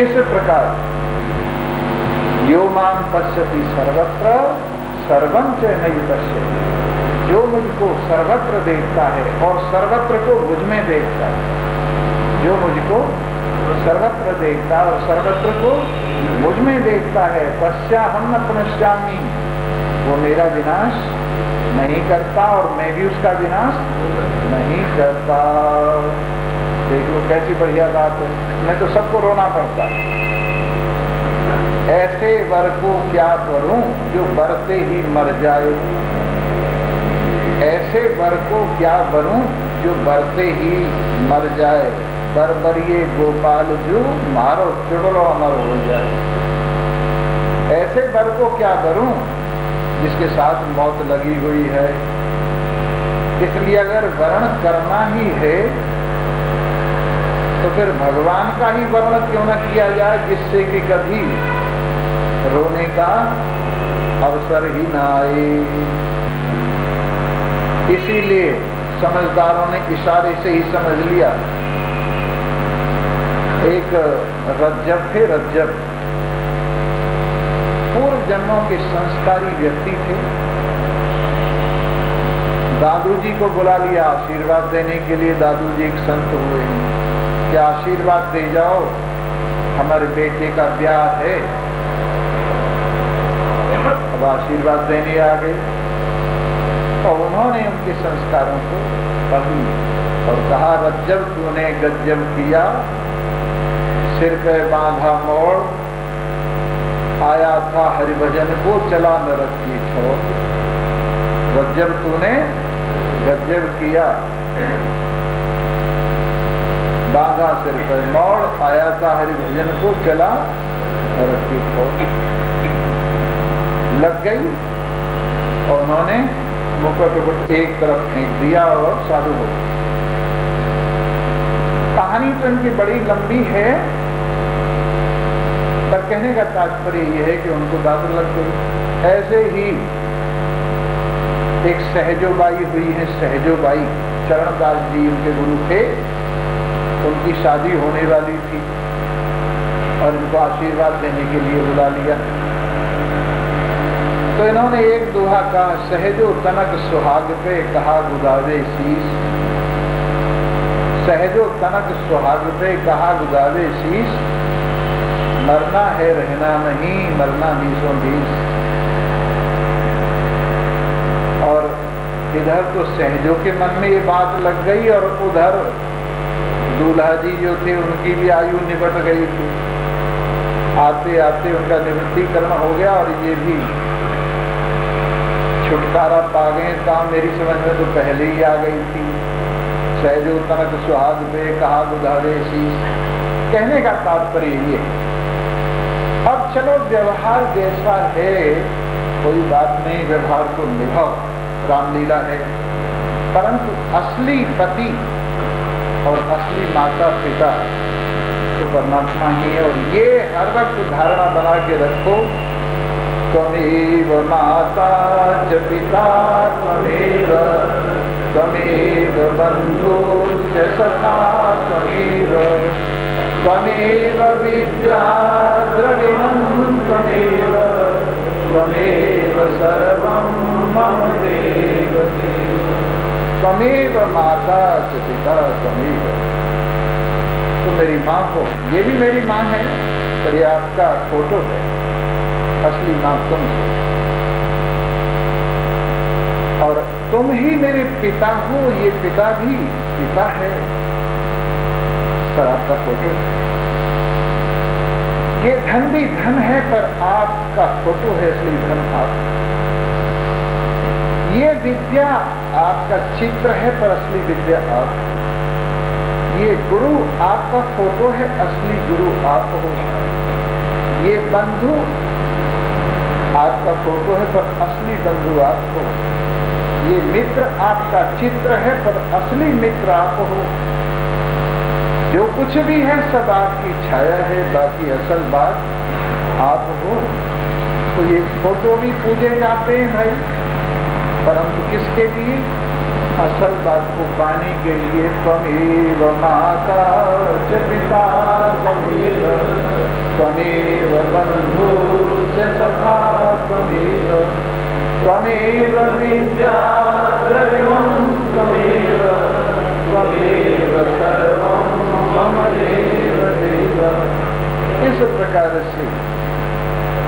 इस प्रकार यो मां पश्यति सर्वत्र सर्वं च नहि पश्यति, जो मुझको सर्वत्र देखता है और सर्वत्र को मुझ में देखता है, जो मुझको सर्वत्र देखता है और सर्वत्र को मुझ में देखता है, पश्याहं न पुनश्यामि, वो मेरा विनाश नहीं करता और मैं भी उसका विनाश नहीं करता। देख लो कैसी बढ़िया बात है। मैं तो सबको रोना पड़ता है। ऐसे वर को क्या करूं जो बरते ही मर जाए, ऐसे वर को क्या करूं जो बरते ही मर जाए। बरबरिए गोपाल जो मारो चुड़लो अमर हो जाए। ऐसे वर को क्या करूं जिसके साथ मौत लगी हुई है। इसलिए अगर वर्ण करना ही है तो फिर भगवान का ही वर्ण क्यों न किया जाए, जिससे कि कभी रोने का अवसर ही ना आए। इसीलिए समझदारों ने इशारे से ही समझ लिया। एक रज्जब थे, रज्जब पूर्व जन्मों के संस्कारी व्यक्ति थे। दादू जी को बुला लिया आशीर्वाद देने के लिए। दादू जी एक संत हुए, क्या आशीर्वाद दे जाओ, हमारे बेटे का ब्याह है। अब आशीर्वाद देने आ गए और उन्होंने उनके संस्कारों को पढ़ लिया और कहा, रज्जब तूने गज्जब किया, सिर पे बांधा मोड़, आया था हरिभजन को चला नरक की छोर। रज्जब तूने गज्जब किया, बांधा सिर पर मोड़, आया था हरिभजन को चला नरक की छोर। लग गई और उन्होंने मुकुट एक तरफ फेंक दिया और साधु हो गए। कहानी तो इनकी बड़ी लंबी है, पर कहने का तात्पर्य यह है कि उनको दादू लग गई। ऐसे ही एक सहजोबाई हुई है, सहजोबाई चरणदास जी उनके गुरु थे, उनकी शादी होने वाली थी और उनको आशीर्वाद देने के लिए बुला लिया। तो इन्होंने एक दोहा कहा, सहजो तनक सुहाग पे कहा गुदावे शीश। सहजो तनक सुहाग पे कहा गुदावे शीश, मरना है रहना नहीं, मरना बीसों बीस। और इधर तो सहजो के मन में ये बात लग गई और उधर दूल्हा जी जो थे उनकी भी आयु निबट गई थी। आते आते उनका निवृत्तिकरण हो गया और ये भी छुटकारा पा गए। काम मेरी समझ में तो पहले ही आ गई थी। सहजो तनक सुहाग पे कहा गुदावे शीश। कहने का तात्पर्य ये, अब चलो व्यवहार जैसा है कोई बात नहीं, व्यवहार को निभाओ, रामलीला है। परंतु असली पति और असली माता पिता तो परमात्मा ही है। और ये हर वक्त धारणा बना के रखो, त्वमेव माता च पिता त्वमेव, त्वमेव बन्धुश्च सखा त्वमेव, त्वमेव विद्या द्रविणं त्वमेव, त्वमेव सर्वं मम देव देव। त्वमेव माता च पिता त्वमेव, तुम मेरी माँ हो। ये भी मेरी माँ है, पर ये आपका फोटो है, असली माँ तुम हो। और तुम ही मेरे पिता हो, ये पिता भी पिता है, पर आपका फोटो है। ये धन भी धन है, पर आपका फोटो है, असली धन आप। ये विद्या आपका चित्र है, पर असली विद्या आप। ये गुरु आपका फोटो है, असली गुरु आप हो। ये बंधु आपका फोटो है, पर असली बंधु आप हो। ये मित्र आपका चित्र है, पर असली मित्र आप हो। जो कुछ भी है सब आपकी छाया है, बाकी असल बात आप हो। तो ये फोटो भी पूजे जाते हैं भाई, परंतु किसके लिए? असल बात को पाने के लिए। त्वमेव माता च पिता त्वमेव, त्वमेव बन्धुश्च सखा त्वमेव, त्वमेव विद्या द्रविणं त्वमेव, त्वमेव सर्वं मम देव देव। इस प्रकार से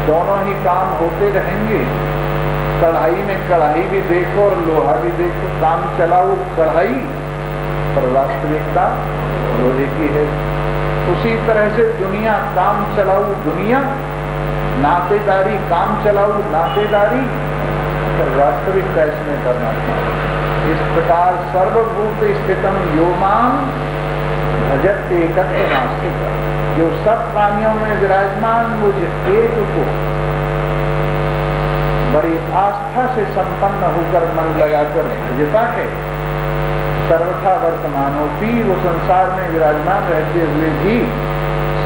दोनों ही काम होते रहेंगे। कढ़ाई में कढ़ाई भी देखो और लोहा भी देखो, काम चलाओ कढ़ाई, पर वास्तविकता लोहे की है। उसी तरह से दुनिया काम चलाओ दुनिया, नातेदारी काम चलाओ नातेदारी, पर वास्तविकता इसमें करना चाहिए। इस प्रकार सर्वभूत स्थितम यो मां भजत एकत्र नास्तिक, जो सब प्राणियों में विराजमान मुझ एक को बड़ी आस्था से संपन्न होकर मन लगाकर भजता है, सर्वथा वर्तमानोपी, वो संसार में विराजमान रहते हुए भी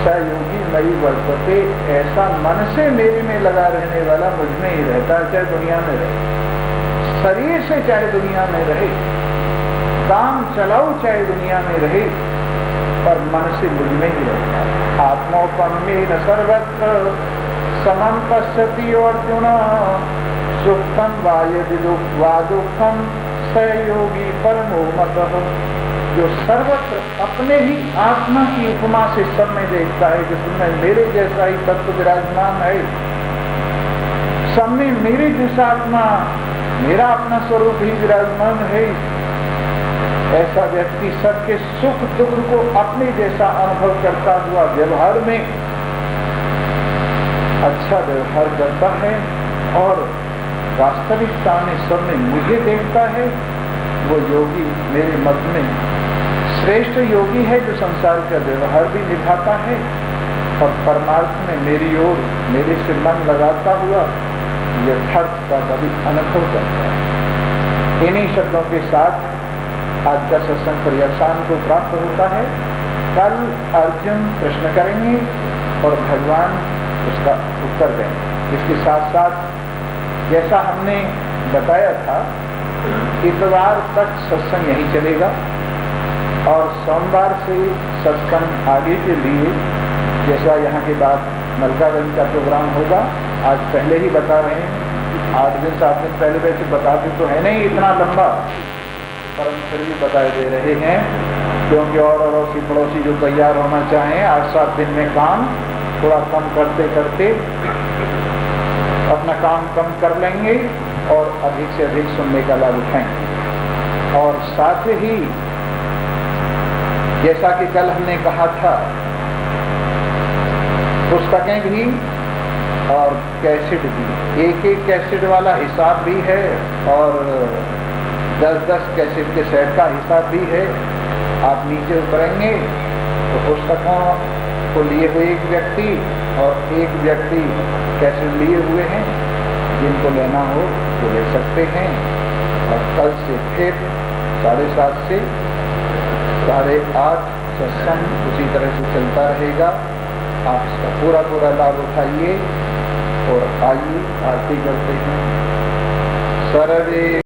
सहयोगी मई वर्तते, ऐसा मन से मेरे में लगा रहने वाला मुझ में ही रहता है, चाहे दुनिया में रहे, शरीर से चाहे दुनिया में रहे, काम चलाओ चाहे दुनिया में रहे, पर मन से मुझ में ही रहता है। आत्मोपमेन सर्वत्र समं पश्यति अर्जुन, सुखम वा दुखम सहयोगी परमो मतः। जो सर्वत्र अपने ही आत्मा की उपमा से सब में देखता है कि उसमें मेरे जैसा ही तत्व विराजमान है, सब में मेरे जैसा आत्मा, मेरा अपना स्वरूप ही विराजमान है, ऐसा व्यक्ति सबके सुख दुख को अपने जैसा अनुभव करता हुआ व्यवहार में अच्छा व्यवहार करता है और वास्तविकता में सब में मुझे देखता है। वो योगी मेरे मत में श्रेष्ठ योगी है, जो संसार का व्यवहार भी निभाता है और परमार्थ में मेरी ओर मेरे से मन लगाता हुआ यथार्थ का कभी अनुभव करता है। इन्हीं शब्दों के साथ आज का सत्संग पर्यवसान को प्राप्त होता है। कल अर्जुन प्रश्न करेंगे और भगवान उसका उत्तर देंगे। इसके साथ साथ जैसा हमने बताया था, इतवार तक सत्संग यहीं चलेगा और सोमवार से सत्संग आगे के लिए, जैसा यहाँ के बाद मलकागंज का प्रोग्राम होगा, आज पहले ही बता रहे हैं, 8 दिन 7 दिन पहले वैसे बताते तो है नहीं इतना लंबा, पर हम फिर भी बताए दे रहे हैं, क्योंकि और अड़ोसी पड़ोसी जो तैयार होना चाहें 8-7 दिन में काम थोड़ा कम करते करते अपना काम कम कर लेंगे और अधिक से अधिक सुनने का लाभ उठाएंगे। और साथ ही जैसा कि कल हमने कहा था, पुस्तकें भी और कैसेट भी, एक एक कैसेट वाला हिसाब भी है और 10-10 कैसेट के सेट का हिसाब भी है। आप नीचे उतरेंगे तो पुस्तकों को लिए हुए एक व्यक्ति और एक व्यक्ति कैसेट लिए हुए हैं, जिनको लेना हो तो ले सकते हैं। और कल से फिर 7:30 से 8:30 सत्संग उसी तरह से चलता रहेगा। आप इसका पूरा लाभ उठाइए और आइए आरती करते हैं। सर्वे